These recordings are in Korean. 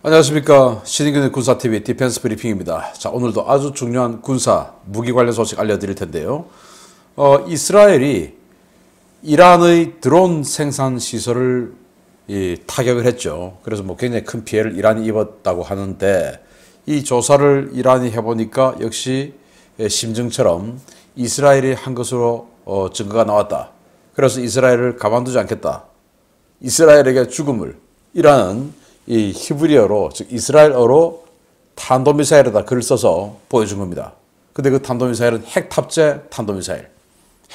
안녕하십니까. 신인균의 군사TV 디펜스 브리핑입니다. 자, 오늘도 아주 중요한 군사 무기 관련 소식 알려드릴 텐데요. 이스라엘이 이란의 드론 생산 시설을 타격을 했죠. 그래서 굉장히 큰 피해를 이란이 입었다고 하는데, 이 조사를 이란이 해보니까 역시 심증처럼 이스라엘이 한 것으로 증거가 나왔다. 그래서 이스라엘을 가만두지 않겠다. 이스라엘에게 죽음을 이란은 이 히브리어로, 즉 이스라엘어로 탄도미사일에다 글을 써서 보여준 겁니다. 근데 그 탄도미사일은 핵 탑재 탄도미사일,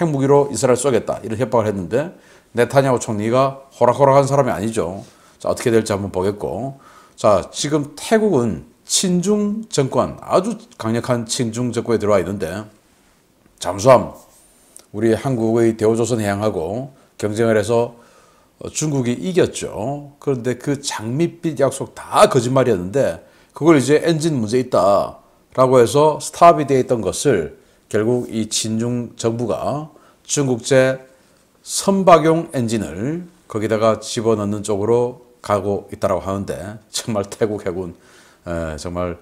핵무기로 이스라엘 쏘겠다, 이런 협박을 했는데 네타냐후 총리가 호락호락한 사람이 아니죠. 자, 어떻게 될지 한번 보겠고, 자, 지금 태국은 친중 정권, 아주 강력한 친중 정권에 들어와 있는데, 잠수함, 우리 한국의 대우조선해양하고 경쟁을 해서 중국이 이겼죠. 그런데 그 장밋빛 약속 다 거짓말이었는데, 그걸 이제 엔진 문제 있다 라고 해서 스탑이 되어 있던 것을 결국 이 친중 정부가 중국제 선박용 엔진을 거기다가 집어넣는 쪽으로 가고 있다고 하는데, 정말 태국 해군 정말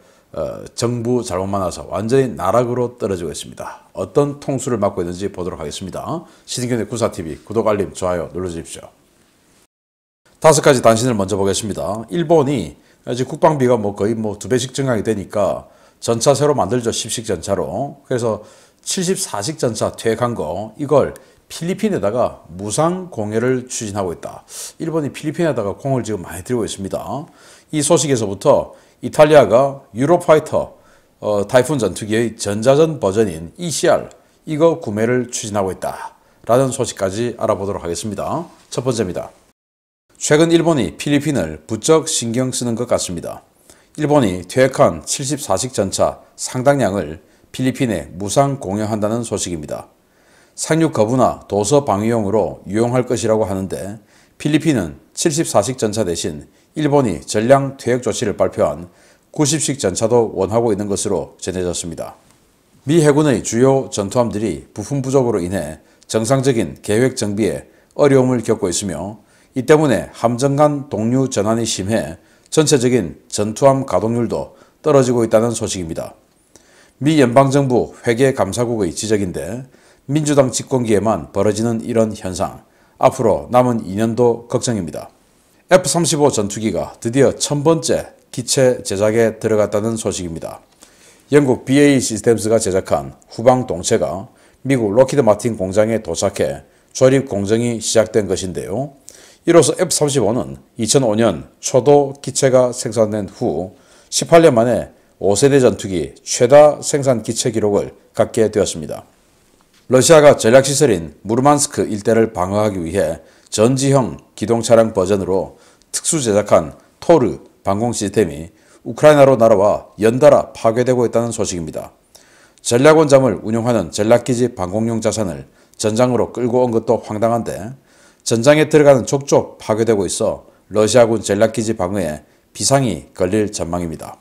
정부 잘못만 와서 완전히 나락으로 떨어지고 있습니다. 어떤 통수를 맡고 있는지 보도록 하겠습니다. 신인균의 군사TV 구독, 알림, 좋아요 눌러주십시오. 5가지 단신을 먼저 보겠습니다. 일본이 아직 국방비가 거의 2배씩 증강이 되니까 전차 새로 만들죠. 10식 전차로. 그래서 74식 전차 퇴역한 거, 이걸 필리핀에다가 무상 공여를 추진하고 있다. 일본이 필리핀에다가 공을 지금 많이 들이고 있습니다. 이 소식에서부터 이탈리아가 유로파이터 타이푼 전투기의 전자전 버전인 ECR, 이거 구매를 추진하고 있다 라는 소식까지 알아보도록 하겠습니다. 첫 번째입니다. 최근 일본이 필리핀을 부쩍 신경 쓰는 것 같습니다. 일본이 퇴역한 74식 전차 상당량을 필리핀에 무상 공여한다는 소식입니다. 상륙 거부나 도서 방위용으로 유용할 것이라고 하는데, 필리핀은 74식 전차 대신 일본이 전량 퇴역 조치를 발표한 90식 전차도 원하고 있는 것으로 전해졌습니다. 미 해군의 주요 전투함들이 부품 부족으로 인해 정상적인 계획 정비에 어려움을 겪고 있으며, 이 때문에 함정 간 동류 전환이 심해 전체적인 전투함 가동률도 떨어지고 있다는 소식입니다. 미 연방정부 회계감사국의 지적인데, 민주당 집권기에만 벌어지는 이런 현상, 앞으로 남은 2년도 걱정입니다. F-35 전투기가 드디어 1000번째 기체 제작에 들어갔다는 소식입니다. 영국 BAE 시스템스가 제작한 후방 동체가 미국 로키드 마틴 공장에 도착해 조립 공정이 시작된 것인데요. 이로써 F-35는 2005년 초도 기체가 생산된 후 18년 만에 5세대 전투기 최다 생산 기체 기록을 갖게 되었습니다. 러시아가 전략시설인 무르만스크 일대를 방어하기 위해 전지형 기동차량 버전으로 특수 제작한 토르 방공 시스템이 우크라이나로 날아와 연달아 파괴되고 있다는 소식입니다. 전략원잠을 운용하는 전략기지 방공용 자산을 전장으로 끌고 온 것도 황당한데, 전장에 들어가는 족족 파괴되고 있어 러시아군 전략기지 방어에 비상이 걸릴 전망입니다.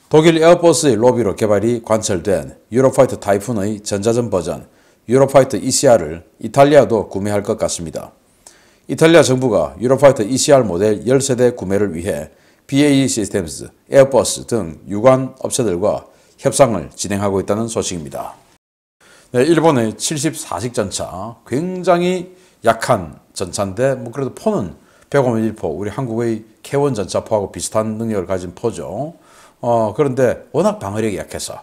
독일 에어버스의 로비로 개발이 관철된 유로파이터 타이푼의 전자전 버전 유로파이터 ECR을 이탈리아도 구매할 것 같습니다. 이탈리아 정부가 유로파이터 ECR 모델 10세대 구매를 위해 BAE 시스템스, 에어버스 등 유관 업체들과 협상을 진행하고 있다는 소식입니다. 네, 일본의 74식 전차, 굉장히 약한 전차인데 그래도 포는 105mm 포, 우리 한국의 K1 전차포하고 비슷한 능력을 가진 포죠. 그런데 워낙 방어력이 약해서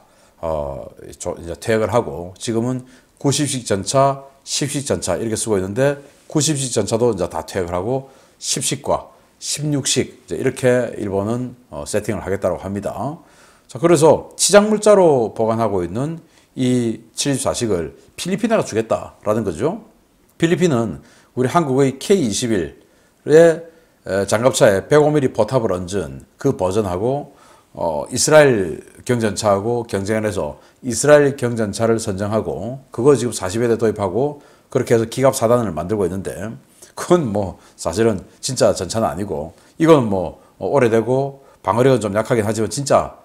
이제 퇴역을 하고, 지금은 90식 전차, 10식 전차 이렇게 쓰고 있는데, 90식 전차도 이제 다 퇴역을 하고 10식과 16식 이렇게 일본은 세팅을 하겠다고 합니다. 자, 그래서 치장물자로 보관하고 있는 이 74식을 필리핀에가 주겠다라는 거죠. 필리핀은 우리 한국의 K-21의 장갑차에 105mm 포탑을 얹은 그 버전하고 이스라엘 경전차하고 경쟁을 해서 이스라엘 경전차를 선정하고, 그거 지금 40여 대 도입하고 그렇게 해서 기갑 사단을 만들고 있는데, 그건 사실은 진짜 전차는 아니고, 이건 오래되고 방어력은 좀 약하긴 하지만 진짜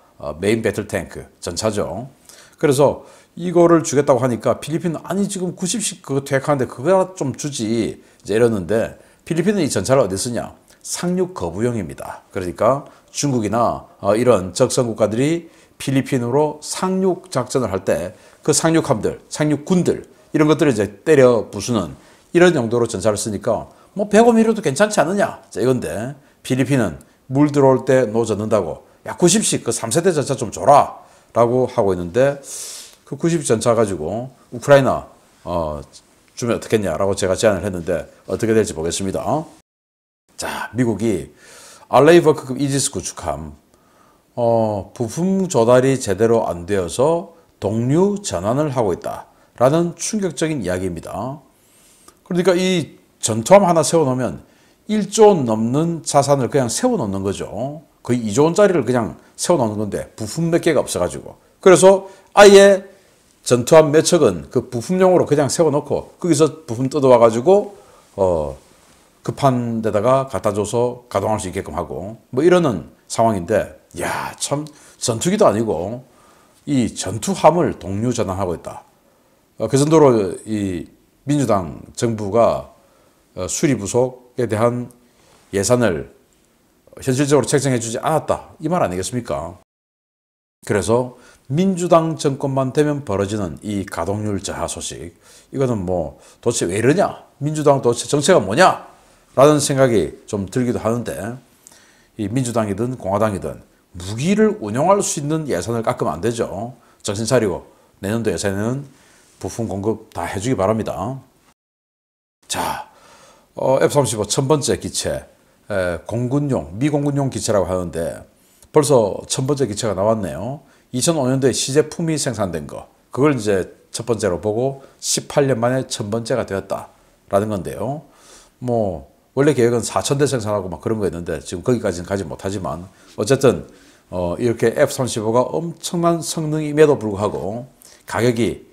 메인 배틀 탱크 전차죠. 그래서 이거를 주겠다고 하니까 필리핀은 아니 지금 90씩 그거 퇴역하는데 그거 좀 주지 이제 이러는데, 필리핀은 이 전차를 어디 쓰냐? 상륙 거부용입니다. 그러니까 중국이나 이런 적성 국가들이 필리핀으로 상륙 작전을 할 때 그 상륙함들, 상륙군들 이런 것들을 이제 때려 부수는 이런 용도로 전차를 쓰니까 뭐 105mm도 괜찮지 않느냐. 자, 이건데 필리핀은 물 들어올 때 놓아놓는다고 야 90씩 그 3세대 전차 좀 줘라 라고 하고 있는데 그 90 전차 가지고 우크라이나 주면 어떻겠냐라고 제가 제안을 했는데 어떻게 될지 보겠습니다. 자, 미국이 알레이버크급 이지스 구축함 부품 조달이 제대로 안 되어서 동류 전환을 하고 있다라는 충격적인 이야기입니다. 그러니까 이 전투함 하나 세워놓으면 1조 넘는 자산을 그냥 세워놓는 거죠. 거의 2조 원짜리를 그냥 세워놓는 건데 부품 몇 개가 없어가지고. 그래서 아예 전투함 몇 척은 그 부품용으로 그냥 세워놓고 거기서 부품 뜯어와가지고 급한 데다가 갖다 줘서 가동할 수 있게끔 하고 뭐 이러는 상황인데 야, 참 전투기도 아니고 이 전투함을 동류 전환하고 있다. 그 정도로 이 민주당 정부가 수리 부속에 대한 예산을 현실적으로 책정해 주지 않았다. 이 말 아니겠습니까? 그래서 민주당 정권만 되면 벌어지는 이 가동률 저하 소식. 이거는 뭐 도대체 왜 이러냐? 민주당 도대체 정체가 뭐냐? 라는 생각이 좀 들기도 하는데 이 민주당이든 공화당이든 무기를 운용할 수 있는 예산을 깎으면 안 되죠. 정신 차리고 내년도 예산에는 부품 공급 다 해주기 바랍니다. 자, F-35 1000번째 기체, 공군용, 미공군용 기체라고 하는데 벌써 1000번째 기체가 나왔네요. 2005년도에 시제품이 생산된 거, 그걸 이제 첫 번째로 보고 18년 만에 1000번째가 되었다라는 건데요. 뭐 원래 계획은 4000대 생산하고 막 그런 거였는데 지금 거기까지는 가지 못하지만 어쨌든 이렇게 F-35가 엄청난 성능임에도 불구하고 가격이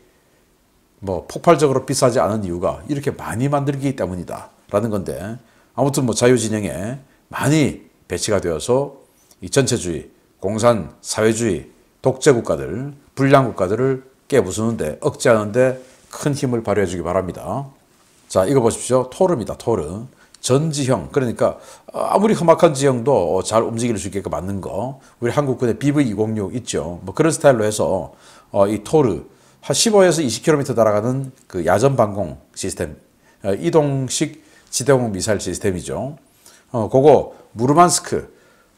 뭐 폭발적으로 비싸지 않은 이유가 이렇게 많이 만들기 때문이다 라는 건데 아무튼 뭐 자유진영에 많이 배치가 되어서 이 전체주의, 공산, 사회주의, 독재국가들, 불량국가들을 깨부수는데 억제하는데 큰 힘을 발휘해 주기 바랍니다. 자, 이거 보십시오. 토르입니다. 토르. 전지형, 그러니까 아무리 험악한 지형도 잘 움직일 수 있게끔 만든 거. 우리 한국군의 BV206 있죠. 뭐 그런 스타일로 해서 이 토르 한 15에서 20km 날아가는 그 야전 방공 시스템, 이동식 지대공 미사일 시스템이죠. 그거 무르만스크,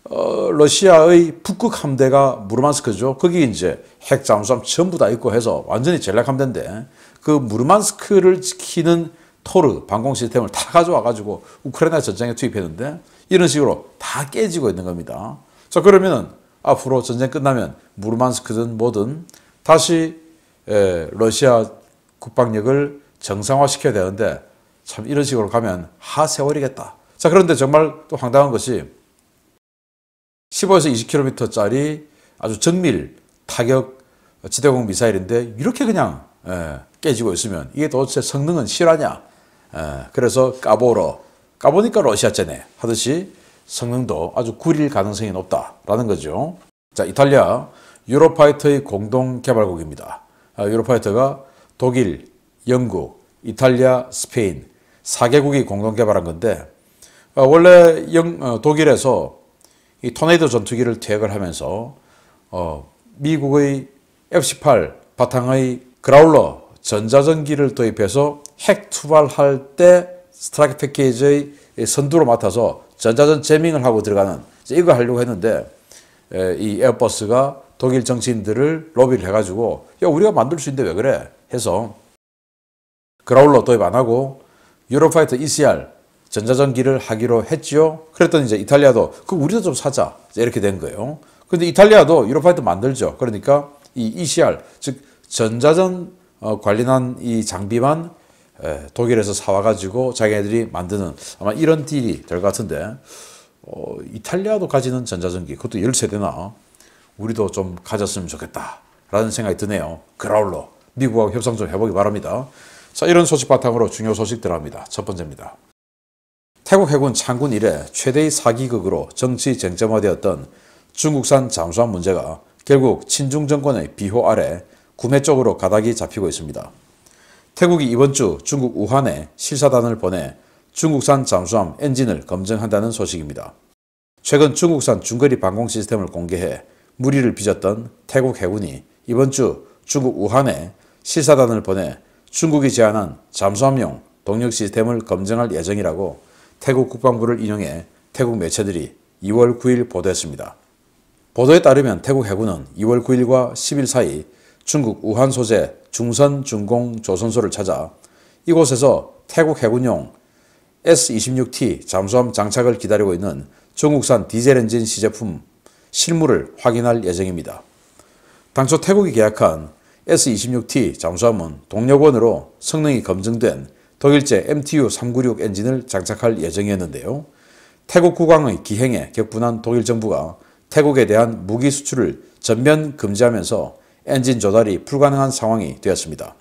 러시아의 북극 함대가 무르만스크죠. 거기 이제 핵 잠수함 전부 다 있고 해서 완전히 전략 함대인데 그 무르만스크를 지키는 토르 방공 시스템을 다 가져와 가지고 우크라이나 전쟁에 투입했는데 이런 식으로 다 깨지고 있는 겁니다. 자, 그러면은 앞으로 전쟁 끝나면 무르만스크든 뭐든 다시 러시아 국방력을 정상화시켜야 되는데 참 이런 식으로 가면 하세월이겠다. 자, 그런데 정말 또 황당한 것이 15에서 20km짜리 아주 정밀 타격 지대공 미사일인데 이렇게 그냥 깨지고 있으면 이게 도대체 성능은 실화냐? 그래서 까보니까 러시아제네 하듯이 성능도 아주 구릴 가능성이 높다라는 거죠. 자, 이탈리아 유로파이터의 공동 개발국입니다. 유로파이터가 독일, 영국, 이탈리아, 스페인 4개국이 공동 개발한 건데 원래 독일에서 이 토네이도 전투기를 퇴역을 하면서 미국의 F-18 바탕의 그라울러 전자전기를 도입해서 핵 투발할 때 스트라이크 패키지의 선두로 맡아서 전자전 제밍을 하고 들어가는 이거 하려고 했는데 이 에어버스가 독일 정치인들을 로비를 해가지고 야 우리가 만들 수 있는데 왜 그래 해서 그라울러 도입 안 하고 유로파이터 ECR 전자전기를 하기로 했지요. 그랬더니 이제 이탈리아도 그 우리도 좀 사자 이렇게 된 거예요. 그런데 이탈리아도 유로파이터 만들죠. 그러니까 이 ECR 즉 전자전 관련한 이 장비만 독일에서 사와가지고 자기네들이 만드는 아마 이런 딜이 될 것 같은데 이탈리아도 가지는 전자전기 그것도 10세대나 우리도 좀 가졌으면 좋겠다 라는 생각이 드네요. 그라울러 미국하고 협상 좀 해보기 바랍니다. 자, 이런 소식 바탕으로 중요 소식 들어갑니다. 첫 번째입니다. 태국 해군 창군 이래 최대의 사기극으로 정치 쟁점화되었던 중국산 잠수함 문제가 결국 친중 정권의 비호 아래 구매 쪽으로 가닥이 잡히고 있습니다. 태국이 이번 주 중국 우한에 실사단을 보내 중국산 잠수함 엔진을 검증한다는 소식입니다. 최근 중국산 중거리 방공 시스템을 공개해 무리를 빚었던 태국 해군이 이번 주 중국 우한에 실사단을 보내 중국이 제안한 잠수함용 동력 시스템을 검증할 예정이라고 태국 국방부를 인용해 태국 매체들이 2월 9일 보도했습니다. 보도에 따르면 태국 해군은 2월 9일과 10일 사이 중국 우한 소재 중선 중공 조선소를 찾아 이곳에서 태국 해군용 S-26T 잠수함 장착을 기다리고 있는 중국산 디젤 엔진 시제품 실물을 확인할 예정입니다. 당초 태국이 계약한 S-26T 잠수함은 동력원으로 성능이 검증된 독일제 MTU-396 엔진을 장착할 예정이었는데요. 태국 국왕의 기행에 격분한 독일 정부가 태국에 대한 무기 수출을 전면 금지하면서 엔진 조달이 불가능한 상황이 되었습니다.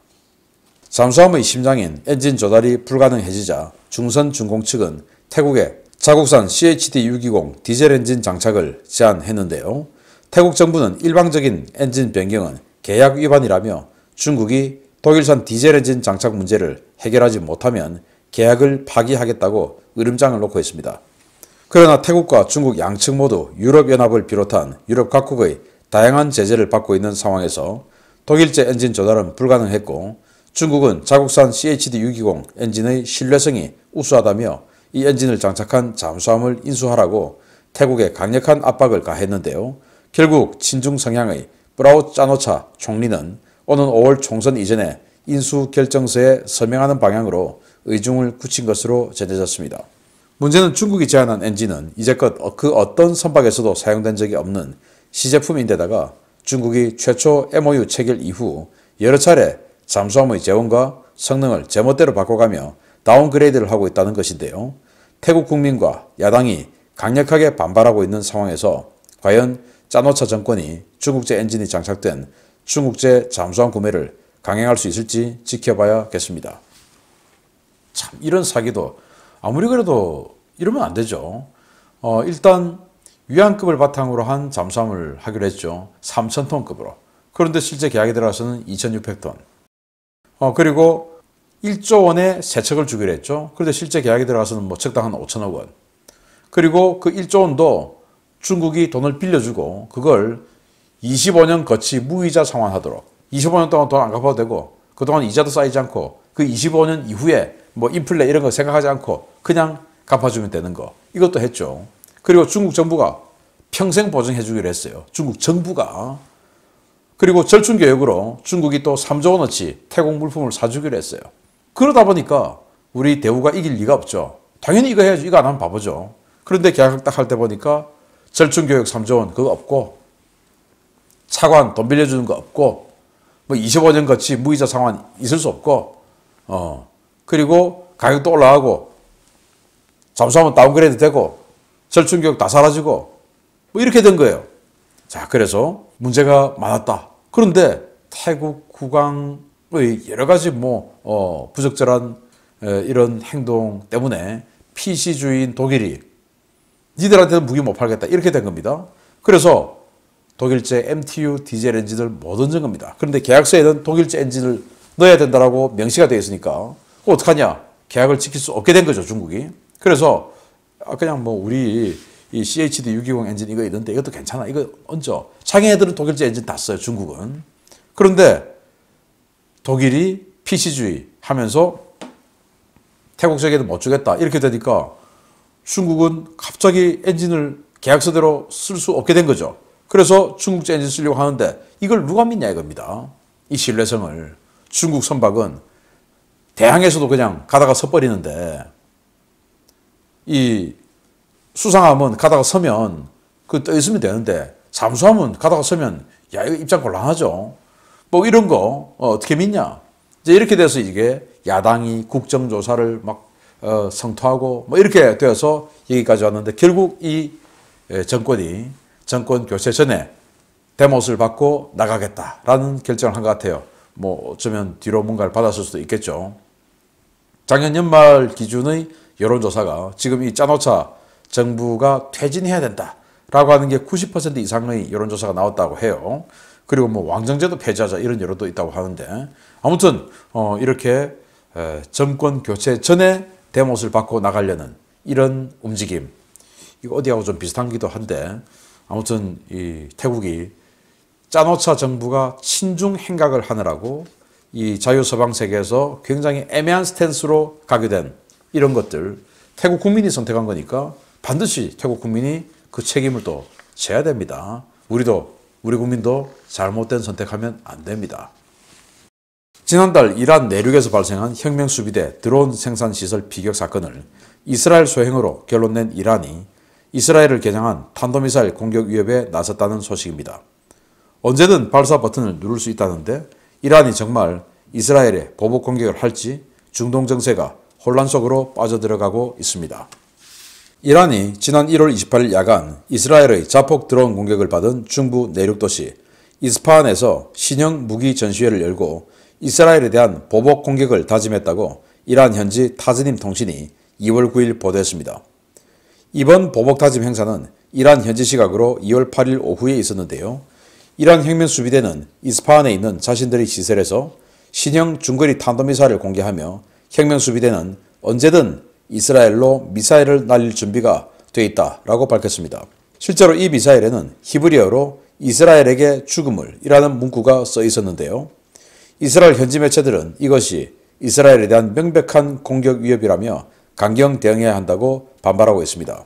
잠수함의 심장인 엔진 조달이 불가능해지자 중선 중공 측은 태국에 자국산 CHD-620 디젤 엔진 장착을 제안했는데요. 태국 정부는 일방적인 엔진 변경은 계약 위반이라며 중국이 독일산 디젤 엔진 장착 문제를 해결하지 못하면 계약을 파기하겠다고 으름장을 놓고 있습니다. 그러나 태국과 중국 양측 모두 유럽연합을 비롯한 유럽 각국의 다양한 제재를 받고 있는 상황에서 독일제 엔진 조달은 불가능했고 중국은 자국산 CHD-620 엔진의 신뢰성이 우수하다며 이 엔진을 장착한 잠수함을 인수하라고 태국에 강력한 압박을 가했는데요. 결국 친중 성향의 프라웃 짜노차 총리는 오는 5월 총선 이전에 인수 결정서에 서명하는 방향으로 의중을 굳힌 것으로 전해졌습니다. 문제는 중국이 제안한 엔진은 이제껏 그 어떤 선박에서도 사용된 적이 없는 시제품인데다가 중국이 최초 MOU 체결 이후 여러 차례 잠수함의 재원과 성능을 제멋대로 바꿔가며 다운그레이드를 하고 있다는 것인데요. 태국 국민과 야당이 강력하게 반발하고 있는 상황에서 과연 짜노차 정권이 중국제 엔진이 장착된 중국제 잠수함 구매를 강행할 수 있을지 지켜봐야겠습니다. 참 이런 사기도 아무리 그래도 이러면 안 되죠. 일단 위안급을 바탕으로 한 잠수함을 하기로 했죠. 3,000톤급으로. 그런데 실제 계약에 들어가서는 2,600톤. 그리고 1조 원의 세척을 주기로 했죠. 그런데 실제 계약에 들어가서는 뭐 척당 한 5천억 원. 그리고 그 1조 원도 중국이 돈을 빌려주고 그걸 25년 거치 무이자 상환하도록 25년 동안 돈 안 갚아도 되고 그동안 이자도 쌓이지 않고 그 25년 이후에 뭐 인플레 이런 거 생각하지 않고 그냥 갚아주면 되는 거 이것도 했죠. 그리고 중국 정부가 평생 보증해 주기로 했어요. 중국 정부가. 그리고 절충교역으로 중국이 또 3조 원어치 태국 물품을 사주기로 했어요. 그러다 보니까 우리 대우가 이길 리가 없죠. 당연히 이거 해야지. 이거 안 하면 바보죠. 그런데 계약 딱 할 때 보니까 절충교역 3조 원 그거 없고 차관 돈 빌려주는 거 없고 뭐 25년 거치 무이자 상환 있을 수 없고 그리고 가격도 올라가고 잠수함은 다운그레이드 되고 절충교역 다 사라지고 뭐 이렇게 된 거예요. 자, 그래서 문제가 많았다. 그런데 태국 국왕의 여러 가지 부적절한 이런 행동 때문에 PC주의인 독일이 니들한테는 무기 못 팔겠다 이렇게 된 겁니다. 그래서 독일제 MTU 디젤 엔진을 못 얹은 겁니다. 그런데 계약서에는 독일제 엔진을 넣어야 된다라고 명시가 되어 있으니까 어떡하냐? 계약을 지킬 수 없게 된 거죠, 중국이. 그래서 그냥 우리 이 CHD-620 엔진 이거 있는데 이것도 괜찮아. 이거 얹어. 자기네들은 독일제 엔진 다 써요, 중국은. 그런데 독일이 PC주의 하면서 태국 쪽에도 못 주겠다. 이렇게 되니까 중국은 갑자기 엔진을 계약서대로 쓸 수 없게 된 거죠. 그래서 중국제 엔진 쓰려고 하는데 이걸 누가 믿냐 이겁니다. 이 신뢰성을. 중국 선박은 대항에서도 그냥 가다가 서버리는데 이 수상함은 가다가 서면 그 떠 있으면 되는데 잠수함은 가다가 서면 야 이거 입장 곤란하죠. 뭐 이런 거 어떻게 믿냐. 이제 이렇게 돼서 이게 야당이 국정조사를 막 성토하고 뭐 이렇게 되어서 여기까지 왔는데 결국 이 정권이 정권 교체 전에 대못을 받고 나가겠다라는 결정을 한 것 같아요. 뭐 어쩌면 뒤로 뭔가를 받았을 수도 있겠죠. 작년 연말 기준의 여론조사가 지금 이 짜노차 정부가 퇴진해야 된다라고 하는 게 90% 이상의 여론조사가 나왔다고 해요. 그리고 왕정제도 폐지하자 이런 여론도 있다고 하는데 아무튼 이렇게 정권 교체 전에 대못을 받고 나가려는 이런 움직임. 이거 어디하고 좀 비슷한기도 한데 아무튼 이 태국이 짜노차 정부가 친중 행각을 하느라고 이 자유서방 세계에서 굉장히 애매한 스탠스로 가게 된 이런 것들 태국 국민이 선택한 거니까 반드시 태국 국민이 그 책임을 또 져야 됩니다. 우리 국민도 잘못된 선택하면 안 됩니다. 지난달 이란 내륙에서 발생한 혁명수비대 드론 생산시설 비격 사건을 이스라엘 소행으로 결론낸 이란이 이스라엘을 겨냥한 탄도미사일 공격 위협에 나섰다는 소식입니다. 언제든 발사 버튼을 누를 수 있다는데 이란이 정말 이스라엘에 보복 공격을 할지 중동 정세가 혼란 속으로 빠져들어가고 있습니다. 이란이 지난 1월 28일 야간 이스라엘의 자폭 드론 공격을 받은 중부 내륙 도시 이스파한에서 신형 무기 전시회를 열고 이스라엘에 대한 보복 공격을 다짐했다고 이란 현지 타즈님 통신이 2월 9일 보도했습니다. 이번 보복 다짐 행사는 이란 현지 시각으로 2월 8일 오후에 있었는데요. 이란 혁명수비대는 이스파한에 있는 자신들의 시설에서 신형 중거리 탄도미사일을 공개하며 혁명수비대는 언제든 이스라엘로 미사일을 날릴 준비가 돼 있다라고 밝혔습니다. 실제로 이 미사일에는 히브리어로 이스라엘에게 죽음을 이라는 문구가 써 있었는데요. 이스라엘 현지 매체들은 이것이 이스라엘에 대한 명백한 공격 위협이라며 강경 대응해야 한다고 반발하고 있습니다.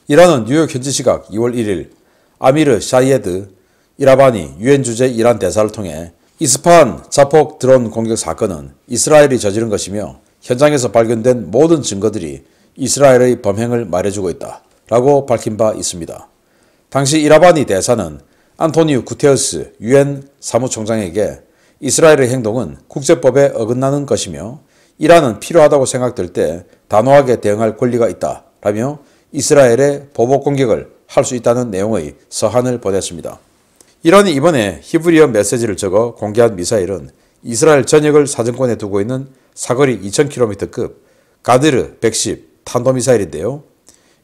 이란은 뉴욕 현지 시각 2월 1일 아미르 샤이에드 이라바니 유엔 주재 이란 대사를 통해 이스파한 자폭 드론 공격 사건은 이스라엘이 저지른 것이며 현장에서 발견된 모든 증거들이 이스라엘의 범행을 말해주고 있다 라고 밝힌 바 있습니다. 당시 이라바니 대사는 안토니우 구테우스 유엔 사무총장에게 이스라엘의 행동은 국제법에 어긋나는 것이며 이란은 필요하다고 생각될 때 단호하게 대응할 권리가 있다 라며 이스라엘에 보복 공격을 할 수 있다는 내용의 서한을 보냈습니다. 이란이 이번에 히브리어 메시지를 적어 공개한 미사일은 이스라엘 전역을 사정권에 두고 있는 사거리 2000km급 가드르 110 탄도미사일인데요.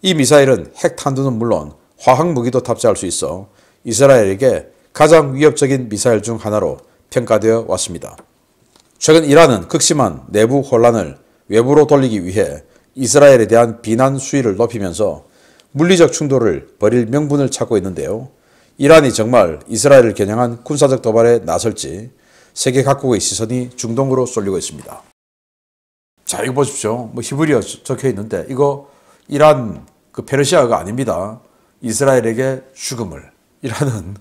이 미사일은 핵탄두는 물론 화학무기도 탑재할 수 있어 이스라엘에게 가장 위협적인 미사일 중 하나로 평가되어 왔습니다. 최근 이란은 극심한 내부 혼란을 외부로 돌리기 위해 이스라엘에 대한 비난 수위를 높이면서 물리적 충돌을 벌일 명분을 찾고 있는데요. 이란이 정말 이스라엘을 겨냥한 군사적 도발에 나설지 세계 각국의 시선이 중동으로 쏠리고 있습니다. 자, 이거 보십시오. 뭐 히브리어 적혀 있는데 이거 이란 그 페르시아가 아닙니다. 이스라엘에게 죽음을 이라는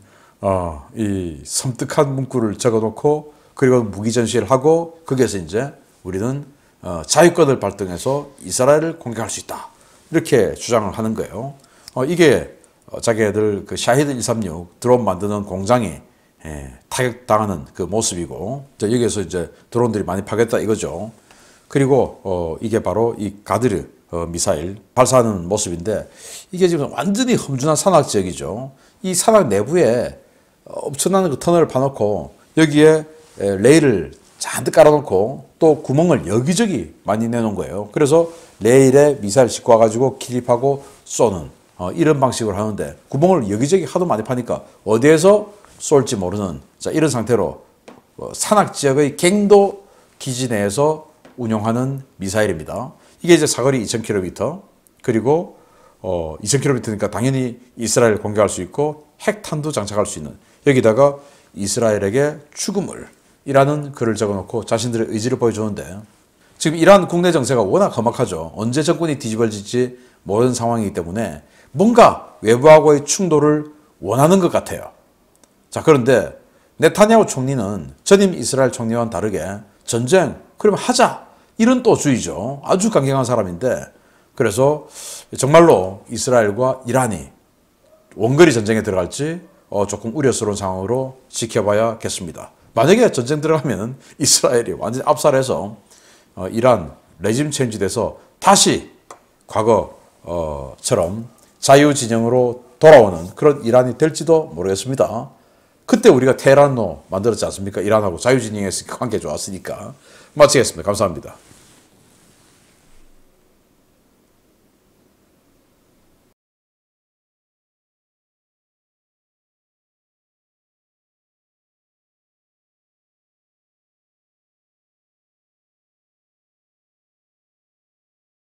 이 섬뜩한 문구를 적어놓고 그리고 무기 전시를 하고 거기에서 이제 우리는 자유권을 발동해서 이스라엘을 공격할 수 있다 이렇게 주장을 하는 거예요. 이게 자기네들 그 샤히드 136 드론 만드는 공장이 타격당하는 그 모습이고 여기에서 이제 드론들이 많이 파괴했다 이거죠. 그리고 이게 바로 이 가드르 미사일 발사하는 모습인데 이게 지금 완전히 험준한 산악 지역이죠. 이 산악 내부에 엄청난 그 터널을 파놓고 여기에 레일을 잔뜩 깔아놓고 또 구멍을 여기저기 많이 내놓은 거예요. 그래서 레일에 미사일 싣고 와가지고 기립하고 쏘는 이런 방식으로 하는데 구멍을 여기저기 하도 많이 파니까 어디에서 쏠지 모르는 이런 상태로 산악 지역의 갱도 기지 내에서 운용하는 미사일입니다. 이게 이제 사거리 2000km 그리고 2000km니까 당연히 이스라엘 공격할 수 있고 핵탄두 장착할 수 있는 여기다가 이스라엘에게 죽음을 이라는 글을 적어놓고 자신들의 의지를 보여주는데 지금 이란 국내 정세가 워낙 험악하죠. 언제 정권이 뒤집어질지 모르는 상황이기 때문에 뭔가 외부하고의 충돌을 원하는 것 같아요. 자, 그런데 네타냐후 총리는 전임 이스라엘 총리와는 다르게 전쟁 그러면 하자 이런 또 주의죠. 아주 강경한 사람인데 그래서 정말로 이스라엘과 이란이 원거리 전쟁에 들어갈지 조금 우려스러운 상황으로 지켜봐야겠습니다. 만약에 전쟁 들어가면 이스라엘이 완전히 압살해서 이란 레짐 체인지 돼서 다시 과거처럼 자유 진영으로 돌아오는 그런 이란이 될지도 모르겠습니다. 그때 우리가 테헤란로 만들었지 않습니까? 이란하고 자유 진영에서 관계 좋았으니까. 마치겠습니다. 감사합니다.